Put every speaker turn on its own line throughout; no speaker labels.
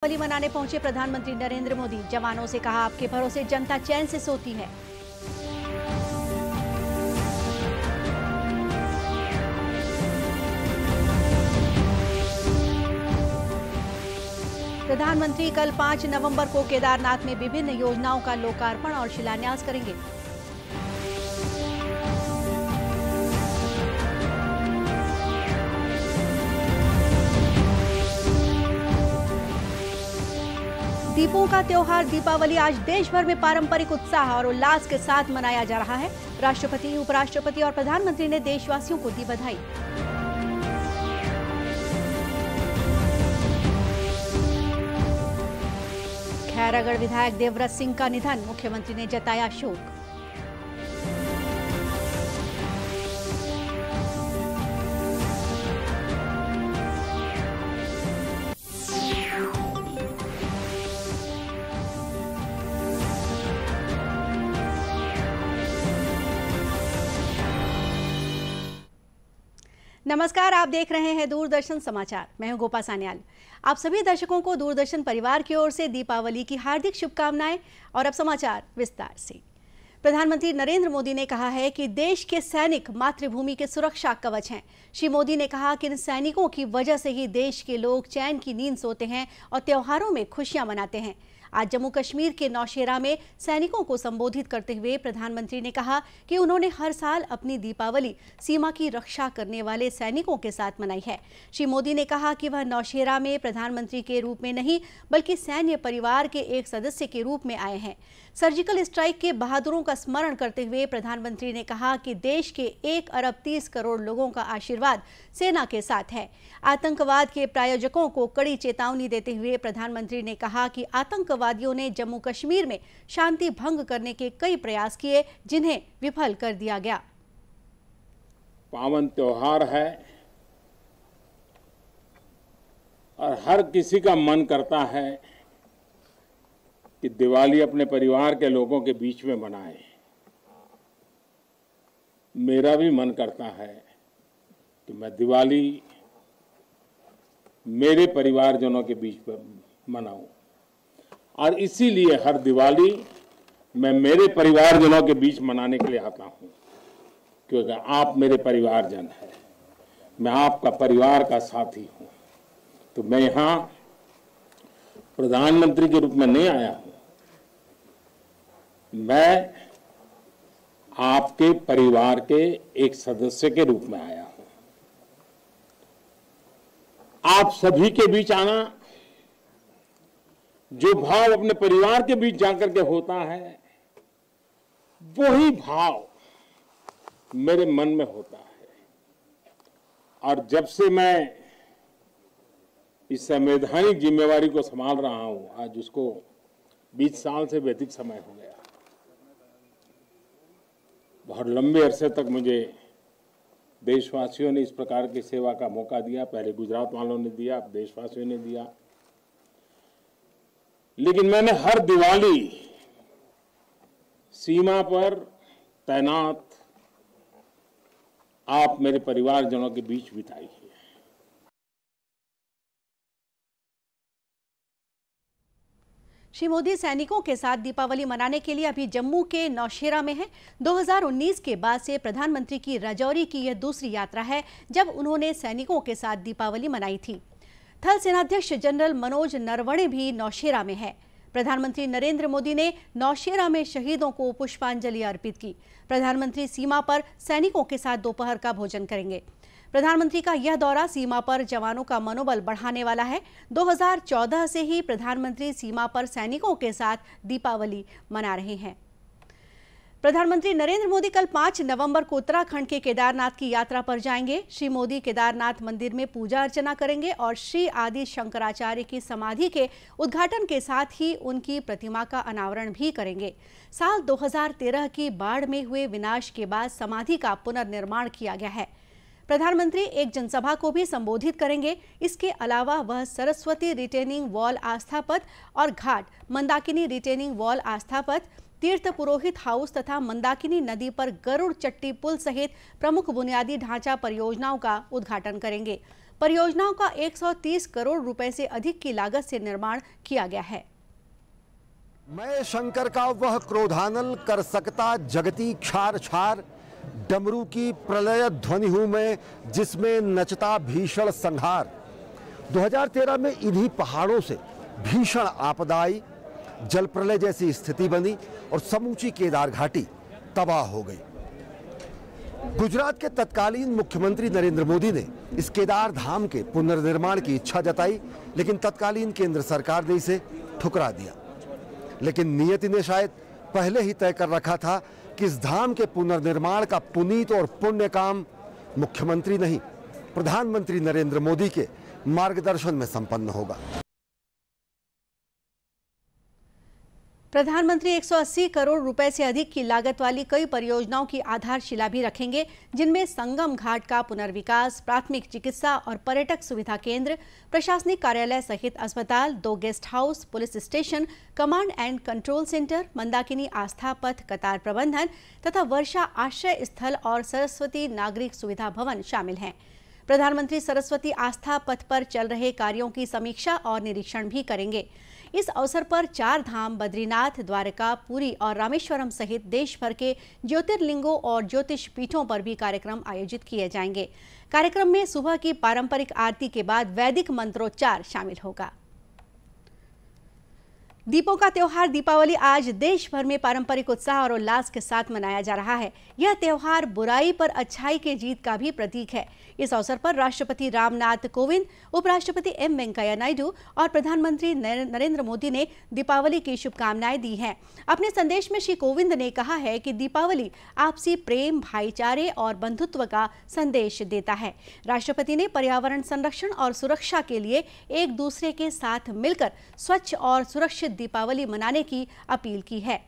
दीपावली मनाने पहुंचे प्रधानमंत्री नरेंद्र मोदी। जवानों से कहा, आपके भरोसे जनता चैन से सोती है। प्रधानमंत्री कल 5 नवंबर को केदारनाथ में विभिन्न योजनाओं का लोकार्पण और शिलान्यास करेंगे। दीपों का त्योहार दीपावली आज देश भर में पारंपरिक उत्साह और उल्लास के साथ मनाया जा रहा है। राष्ट्रपति, उपराष्ट्रपति और प्रधानमंत्री ने देशवासियों को दी बधाई। खैरागढ़ विधायक देवव्रत सिंह का निधन, मुख्यमंत्री ने जताया शोक। नमस्कार, आप देख रहे हैं दूरदर्शन समाचार। मैं हूं गोपा सान्याल। आप सभी दर्शकों को दूरदर्शन परिवार की ओर से दीपावली की हार्दिक शुभकामनाएं। और अब समाचार विस्तार से। प्रधानमंत्री नरेंद्र मोदी ने कहा है कि देश के सैनिक मातृभूमि के सुरक्षा कवच हैं। श्री मोदी ने कहा कि इन सैनिकों की वजह से ही देश के लोग चैन की नींद सोते हैं और त्योहारों में खुशियां मनाते हैं। आज जम्मू कश्मीर के नौशेरा में सैनिकों को संबोधित करते हुए प्रधानमंत्री ने कहा कि उन्होंने हर साल अपनी दीपावली सीमा की रक्षा करने वाले सैनिकों के साथ मनाई है। श्री मोदी ने कहा कि वह नौशेरा में प्रधानमंत्री के रूप में नहीं बल्कि सैन्य परिवार के एक सदस्य के रूप में आए हैं। सर्जिकल स्ट्राइक के बहादुरों का स्मरण करते हुए प्रधानमंत्री ने कहा कि देश के 1 अरब 30 करोड़ लोगों का आशीर्वाद सेना के साथ है। आतंकवाद के प्रायोजकों को कड़ी चेतावनी देते हुए प्रधानमंत्री ने कहा कि आतंकवादियों ने जम्मू कश्मीर में शांति भंग करने के कई प्रयास किए, जिन्हें विफल कर दिया गया।
पावन त्योहार है और हर किसी का मन करता है कि दिवाली अपने परिवार के लोगों के बीच में मनाए। मेरा भी मन करता है कि मैं दिवाली मेरे परिवारजनों के बीच में मनाऊं, और इसीलिए हर दिवाली मैं मेरे परिवारजनों के बीच मनाने के लिए आता हूं, क्योंकि आप मेरे परिवारजन हैं, मैं आपका परिवार का साथी हूं। तो मैं यहां प्रधानमंत्री के रूप में नहीं आया हूं, मैं आपके परिवार के एक सदस्य के रूप में आया हूं। आप सभी के बीच आना, जो भाव अपने परिवार के बीच जाकर के होता है, वही भाव मेरे मन में होता है। और जब से मैं इस संवैधानिक जिम्मेवारी को संभाल रहा हूं, आज उसको 20 साल से भी अधिक समय हो गया। बहुत लंबे अरसे तक मुझे देशवासियों ने इस प्रकार की सेवा का मौका दिया। पहले गुजरात वालों ने दिया, अब देशवासियों ने दिया। लेकिन मैंने हर दिवाली सीमा पर तैनात आप मेरे परिवारजनों के बीच बिताई है।
श्री मोदी सैनिकों के साथ दीपावली मनाने के लिए अभी जम्मू के नौशेरा में हैं। 2019 के बाद से प्रधानमंत्री की राजौरी की यह दूसरी यात्रा है जब उन्होंने सैनिकों के साथ दीपावली मनाई थी। थल सेनाध्यक्ष जनरल मनोज नरवणे भी नौशेरा में है। प्रधानमंत्री नरेंद्र मोदी ने नौशेरा में शहीदों को पुष्पांजलि अर्पित की। प्रधानमंत्री सीमा पर सैनिकों के साथ दोपहर का भोजन करेंगे। प्रधानमंत्री का यह दौरा सीमा पर जवानों का मनोबल बढ़ाने वाला है। 2014 से ही प्रधानमंत्री सीमा पर सैनिकों के साथ दीपावली मना रहे हैं। प्रधानमंत्री नरेंद्र मोदी कल 5 नवंबर को उत्तराखंड के केदारनाथ की यात्रा पर जाएंगे। श्री मोदी केदारनाथ मंदिर में पूजा अर्चना करेंगे और श्री आदि शंकराचार्य की समाधि के उद्घाटन के साथ ही उनकी प्रतिमा का अनावरण भी करेंगे। साल 2013 की बाढ़ में हुए विनाश के बाद समाधि का पुनर्निर्माण किया गया है। प्रधानमंत्री एक जनसभा को भी संबोधित करेंगे। इसके अलावा वह सरस्वती रिटेनिंग वॉल आस्था पथ और घाट, मंदाकिनी रिटेनिंग वॉल आस्था पथ, तीर्थ पुरोहित हाउस तथा मंदाकिनी नदी पर गरुड़ चट्टी पुल सहित प्रमुख बुनियादी ढांचा परियोजनाओं का उद्घाटन करेंगे। परियोजनाओं का 130 करोड़ रुपए से अधिक की लागत से निर्माण किया गया है।
मैं शंकर का वह क्रोधानल कर सकता जगती क्षार छार, डमरू की प्रलय ध्वनि हूं मैं जिसमें नचता भीषण संहार। 2013 में इन्हीं पहाड़ों से भीषण आपदा आई, जल प्रलय जैसी स्थिति बनी और समूची केदार घाटी तबाह हो गई। गुजरात के तत्कालीन मुख्यमंत्री नरेंद्र मोदी ने इस केदार धाम के पुनर्निर्माण की इच्छा जताई, लेकिन तत्कालीन केंद्र सरकार ने इसे ठुकरा दिया। लेकिन नियति ने शायद पहले ही तय कर रखा था कि इस धाम के पुनर्निर्माण का पुनीत और पुण्य काम मुख्यमंत्री नहीं, प्रधानमंत्री नरेंद्र मोदी के मार्गदर्शन में संपन्न होगा।
प्रधानमंत्री 180 करोड़ रुपए से अधिक की लागत वाली कई परियोजनाओं की आधारशिला भी रखेंगे, जिनमें संगम घाट का पुनर्विकास, प्राथमिक चिकित्सा और पर्यटक सुविधा केंद्र, प्रशासनिक कार्यालय सहित अस्पताल, 2 guest house, police station, command and control centre, Mandakini आस्था पथ कतार प्रबंधन तथा वर्षा आश्रय स्थल और सरस्वती नागरिक सुविधा भवन शामिल हैं। प्रधानमंत्री सरस्वती आस्था पथ पर चल रहे कार्यों की समीक्षा और निरीक्षण भी करेंगे। इस अवसर पर 4 धाम बद्रीनाथ, द्वारका, पुरी और रामेश्वरम सहित देश भर के ज्योतिर्लिंगों और ज्योतिष पीठों पर भी कार्यक्रम आयोजित किए जाएंगे। कार्यक्रम में सुबह की पारंपरिक आरती के बाद वैदिक मंत्रोच्चार शामिल होगा। दीपों का त्योहार दीपावली आज देश भर में पारंपरिक उत्साह और उल्लास के साथ मनाया जा रहा है। यह त्योहार बुराई पर अच्छाई के जीत का भी प्रतीक है। इस अवसर पर राष्ट्रपति रामनाथ कोविंद, उपराष्ट्रपति एम वेंकैया नायडू और प्रधानमंत्री नरेंद्र मोदी ने दीपावली की शुभकामनाएं दी हैं। अपने संदेश में श्री कोविंद ने कहा है कि दीपावली आपसी प्रेम, भाईचारे और बंधुत्व का संदेश देता है। राष्ट्रपति ने पर्यावरण संरक्षण और सुरक्षा के लिए एक दूसरे के साथ मिलकर स्वच्छ और सुरक्षित दीपावली मनाने की अपील की है।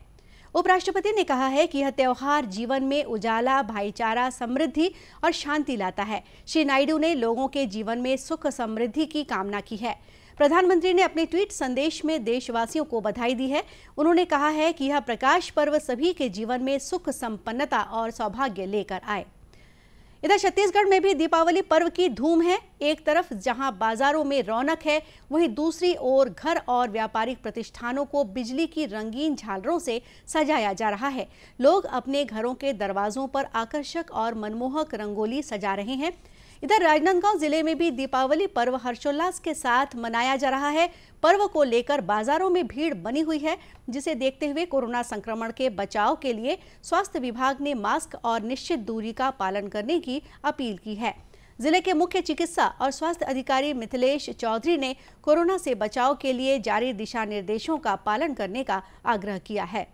उपराष्ट्रपति ने कहा है कि यह त्योहार जीवन में उजाला, भाईचारा, समृद्धि और शांति लाता है। श्री नायडू ने लोगों के जीवन में सुख समृद्धि की कामना की है। प्रधानमंत्री ने अपने ट्वीट संदेश में देशवासियों को बधाई दी है। उन्होंने कहा है कि यह प्रकाश पर्व सभी के जीवन में सुख, संपन्नता और सौभाग्य लेकर आए। इधर छत्तीसगढ़ में भी दीपावली पर्व की धूम है। एक तरफ जहां बाजारों में रौनक है, वहीं दूसरी ओर घर और व्यापारिक प्रतिष्ठानों को बिजली की रंगीन झालरों से सजाया जा रहा है। लोग अपने घरों के दरवाजों पर आकर्षक और मनमोहक रंगोली सजा रहे हैं। इधर राजनांदगांव जिले में भी दीपावली पर्व हर्षोल्लास के साथ मनाया जा रहा है। पर्व को लेकर बाजारों में भीड़ बनी हुई है, जिसे देखते हुए कोरोना संक्रमण के बचाव के लिए स्वास्थ्य विभाग ने मास्क और निश्चित दूरी का पालन करने की अपील की है। जिले के मुख्य चिकित्सा और स्वास्थ्य अधिकारी मिथिलेश चौधरी ने कोरोना से बचाव के लिए जारी दिशा निर्देशों का पालन करने का आग्रह किया है।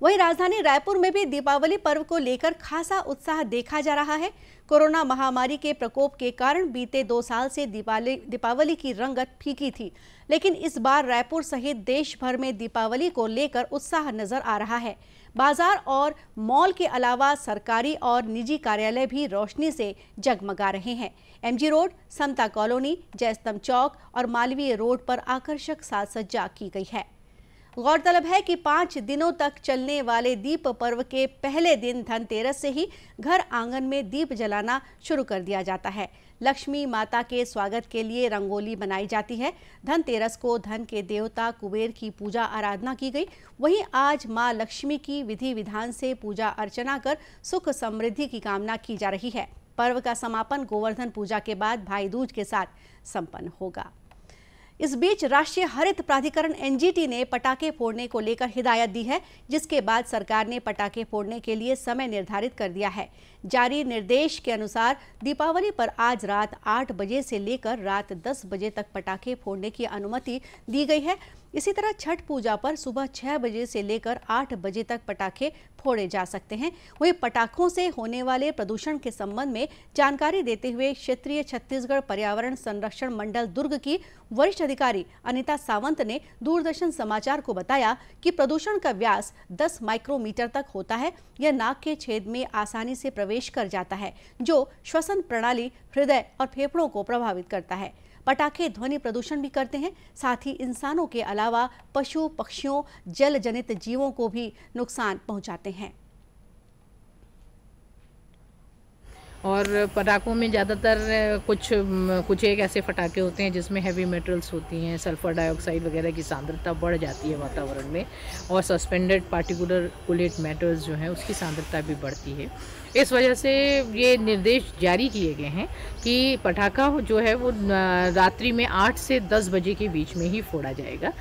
वहीं राजधानी रायपुर में भी दीपावली पर्व को लेकर खासा उत्साह देखा जा रहा है। कोरोना महामारी के प्रकोप के कारण बीते 2 साल से दीपावली की रंगत फीकी थी, लेकिन इस बार रायपुर सहित देश भर में दीपावली को लेकर उत्साह नजर आ रहा है। बाजार और मॉल के अलावा सरकारी और निजी कार्यालय भी रोशनी से जगमगा रहे हैं। एमजी रोड, समता कॉलोनी, जयस्तंभ चौक और मालवीय रोड पर आकर्षक साज सज्जा की गई है। गौरतलब है कि 5 दिनों तक चलने वाले दीप पर्व के पहले दिन धनतेरस से ही घर आंगन में दीप जलाना शुरू कर दिया जाता है। लक्ष्मी माता के स्वागत के लिए रंगोली बनाई जाती है। धनतेरस को धन के देवता कुबेर की पूजा आराधना की गई। वहीं आज मां लक्ष्मी की विधि विधान से पूजा अर्चना कर सुख समृद्धि की कामना की जा रही है। पर्व का समापन गोवर्धन पूजा के बाद भाई दूज के साथ संपन्न होगा। इस बीच राष्ट्रीय हरित प्राधिकरण एनजीटी ने पटाखे फोड़ने को लेकर हिदायत दी है, जिसके बाद सरकार ने पटाखे फोड़ने के लिए समय निर्धारित कर दिया है। जारी निर्देश के अनुसार दीपावली पर आज रात 8 बजे से लेकर रात 10 बजे तक पटाखे फोड़ने की अनुमति दी गई है। इसी तरह छठ पूजा पर सुबह 6 बजे से लेकर 8 बजे तक पटाखे फोड़े जा सकते हैं। वहीं पटाखों से होने वाले प्रदूषण के संबंध में जानकारी देते हुए क्षेत्रीय छत्तीसगढ़ पर्यावरण संरक्षण मंडल दुर्ग की वरिष्ठ अधिकारी अनिता सावंत ने दूरदर्शन समाचार को बताया कि प्रदूषण का व्यास 10 माइक्रोमीटर तक होता है। यह नाक के छेद में आसानी से प्रवेश कर जाता है, जो श्वसन प्रणाली, हृदय और फेफड़ों को प्रभावित करता है। पटाखे ध्वनि प्रदूषण भी करते हैं, साथ ही इंसानों के अलावा पशु, पक्षियों, जल जनित जीवों को भी नुकसान पहुंचाते हैं।
और पटाखों में ज़्यादातर कुछ एक ऐसे पटाखे होते हैं जिसमें हैवी मेटल्स होती हैं, सल्फर डाइऑक्साइड वगैरह की सांद्रता बढ़ जाती है वातावरण में, और सस्पेंडेड पार्टिकुलेट मैटर्स जो हैं उसकी सांद्रता भी बढ़ती है। इस वजह से ये निर्देश जारी किए गए हैं कि पटाखा जो है वो रात्रि में 8 से 10 बजे के बीच में ही फोड़ा जाएगा,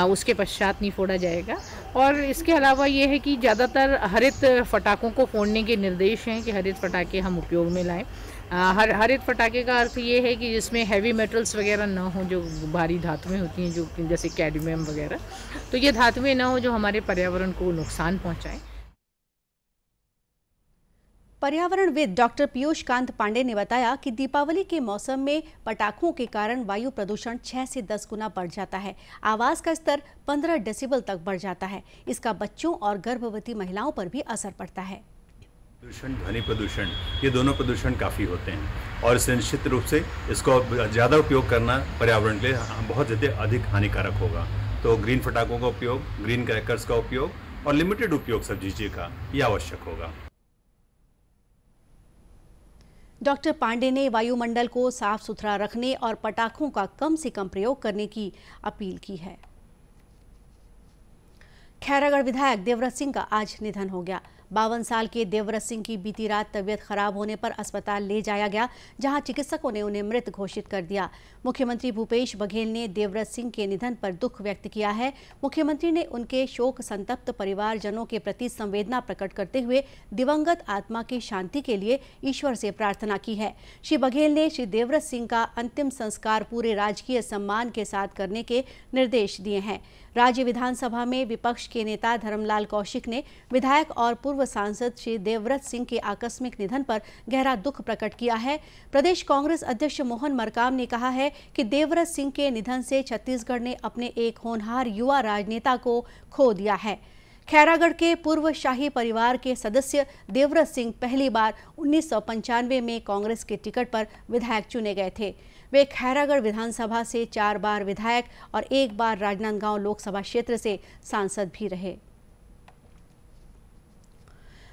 उसके पश्चात नहीं फोड़ा जाएगा। और इसके अलावा ये है कि ज़्यादातर हरित पटाखों को फोड़ने के निर्देश हैं कि हरित पटाखे हम उपयोग में लाएं। हरित पटाखे का अर्थ ये है कि जिसमें हैवी मेटल्स वगैरह ना हो, जो भारी धातुएं होती हैं, जो जैसे कैडमियम वगैरह, तो ये धातुएं ना हो जो हमारे पर्यावरण को नुकसान पहुँचाएँ।
पर्यावरणविद डॉक्टर पीयूष कांत पांडे ने बताया कि दीपावली के मौसम में पटाखों के कारण वायु प्रदूषण 6 से 10 गुना बढ़ जाता है। आवाज का स्तर 15 डेसिबल तक बढ़ जाता है। इसका बच्चों और गर्भवती महिलाओं पर भी असर पड़ता है।
प्रदूषण, ध्वनि प्रदूषण, ये दोनों प्रदूषण काफ़ी होते हैं और निश्चित रूप से इसको ज़्यादा उपयोग करना पर्यावरण के लिए बहुत ज़्यादा अधिक हानिकारक होगा। तो ग्रीन पटाखों का उपयोग, ग्रीन क्रैकर्स का उपयोग और लिमिटेड उपयोग सब चीज़ें का ये आवश्यक होगा।
डॉक्टर पांडे ने वायुमंडल को साफ सुथरा रखने और पटाखों का कम से कम प्रयोग करने की अपील की है। खैरागढ़ विधायक देवव्रत सिंह का आज निधन हो गया। 52 साल के देवव्रत सिंह की बीती रात तबीयत खराब होने पर अस्पताल ले जाया गया, जहां चिकित्सकों ने उन्हें मृत घोषित कर दिया। मुख्यमंत्री भूपेश बघेल ने देवव्रत सिंह के निधन पर दुख व्यक्त किया है। मुख्यमंत्री ने उनके शोक संतप्त परिवारजनों के प्रति संवेदना प्रकट करते हुए दिवंगत आत्मा की शांति के लिए ईश्वर से प्रार्थना की है। श्री बघेल ने श्री देवव्रत सिंह का अंतिम संस्कार पूरे राजकीय सम्मान के साथ करने के निर्देश दिए हैं। राज्य विधानसभा में विपक्ष के नेता धर्मलाल कौशिक ने विधायक और पूर्व सांसद श्री देवव्रत सिंह के आकस्मिक निधन पर गहरा दुख प्रकट किया है। प्रदेश कांग्रेस अध्यक्ष मोहन मरकाम ने कहा है कि देवव्रत सिंह के निधन से छत्तीसगढ़ ने अपने एक होनहार युवा राजनेता को खो दिया है। खैरागढ़ के पूर्व शाही परिवार के सदस्य देवव्रत सिंह पहली बार 1995 में कांग्रेस के टिकट पर विधायक चुने गए थे। वे खैरागढ़ विधानसभा से 4 बार विधायक और 1 बार राजनांदगांव लोकसभा क्षेत्र से सांसद भी रहे।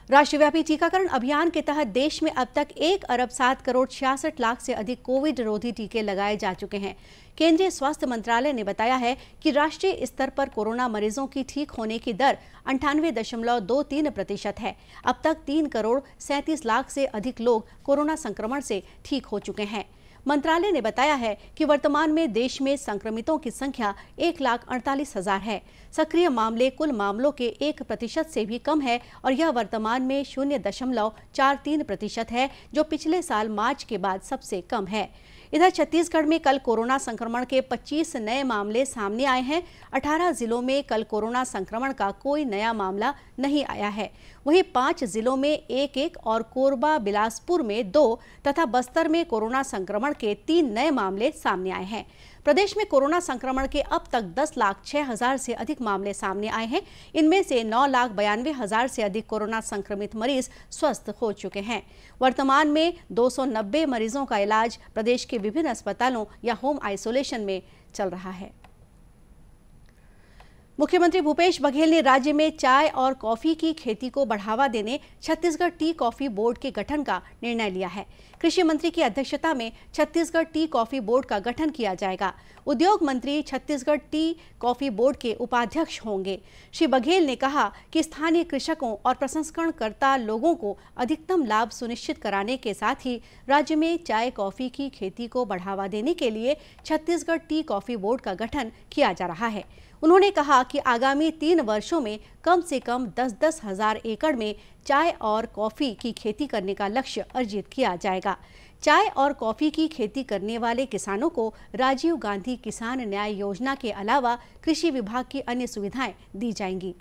राष्ट्रव्यापी टीकाकरण अभियान के तहत देश में अब तक 1,07,66,00,000 से अधिक कोविड रोधी टीके लगाए जा चुके हैं। केंद्रीय स्वास्थ्य मंत्रालय ने बताया है कि राष्ट्रीय स्तर पर कोरोना मरीजों की ठीक होने की दर 98.23% है। अब तक 3,37,00,000 से अधिक लोग कोरोना संक्रमण से ठीक हो चुके हैं। मंत्रालय ने बताया है कि वर्तमान में देश में संक्रमितों की संख्या 1,48,000 है। सक्रिय मामले कुल मामलों के 1% से भी कम है और यह वर्तमान में 0.43% है, जो पिछले साल मार्च के बाद सबसे कम है। इधर छत्तीसगढ़ में कल कोरोना संक्रमण के 25 नए मामले सामने आए हैं। 18 जिलों में कल कोरोना संक्रमण का कोई नया मामला नहीं आया है। वहीं 5 जिलों में 1-1 और कोरबा बिलासपुर में 2 तथा बस्तर में कोरोना संक्रमण के 3 नए मामले सामने आए हैं। प्रदेश में कोरोना संक्रमण के अब तक 10,06,000 से अधिक मामले सामने आए हैं। इनमें से 9,92,000 से अधिक कोरोना संक्रमित मरीज स्वस्थ हो चुके हैं। वर्तमान में 290 मरीजों का इलाज प्रदेश के विभिन्न अस्पतालों या होम आइसोलेशन में चल रहा है। मुख्यमंत्री भूपेश बघेल ने राज्य में चाय और कॉफी की खेती को बढ़ावा देने छत्तीसगढ़ टी कॉफी बोर्ड के गठन का निर्णय लिया है। कृषि मंत्री की अध्यक्षता में छत्तीसगढ़ टी कॉफी बोर्ड का गठन किया जाएगा। उद्योग मंत्री छत्तीसगढ़ टी कॉफी बोर्ड के उपाध्यक्ष होंगे। श्री बघेल ने कहा कि स्थानीय कृषकों और प्रसंस्करणकर्ता लोगों को अधिकतम लाभ सुनिश्चित कराने के साथ ही राज्य में चाय कॉफी की खेती को बढ़ावा देने के लिए छत्तीसगढ़ टी कॉफी बोर्ड का गठन किया जा रहा है। उन्होंने कहा कि आगामी 3 वर्षों में कम से कम 10-10 हजार एकड़ में चाय और कॉफी की खेती करने का लक्ष्य अर्जित किया जाएगा। चाय और कॉफी की खेती करने वाले किसानों को राजीव गांधी किसान न्याय योजना के अलावा कृषि विभाग की अन्य सुविधाएं दी जाएंगी।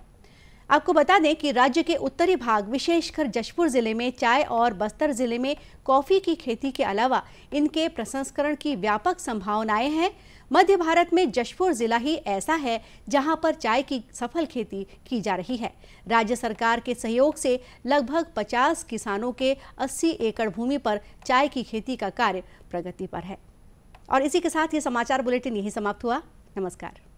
आपको बता दें कि राज्य के उत्तरी भाग विशेषकर जशपुर जिले में चाय और बस्तर जिले में कॉफी की खेती के अलावा इनके प्रसंस्करण की व्यापक संभावनाएं हैं। मध्य भारत में जशपुर जिला ही ऐसा है जहां पर चाय की सफल खेती की जा रही है। राज्य सरकार के सहयोग से लगभग 50 किसानों के 80 एकड़ भूमि पर चाय की खेती का कार्य प्रगति पर है। और इसी के साथ ये समाचार बुलेटिन यही समाप्त हुआ। नमस्कार।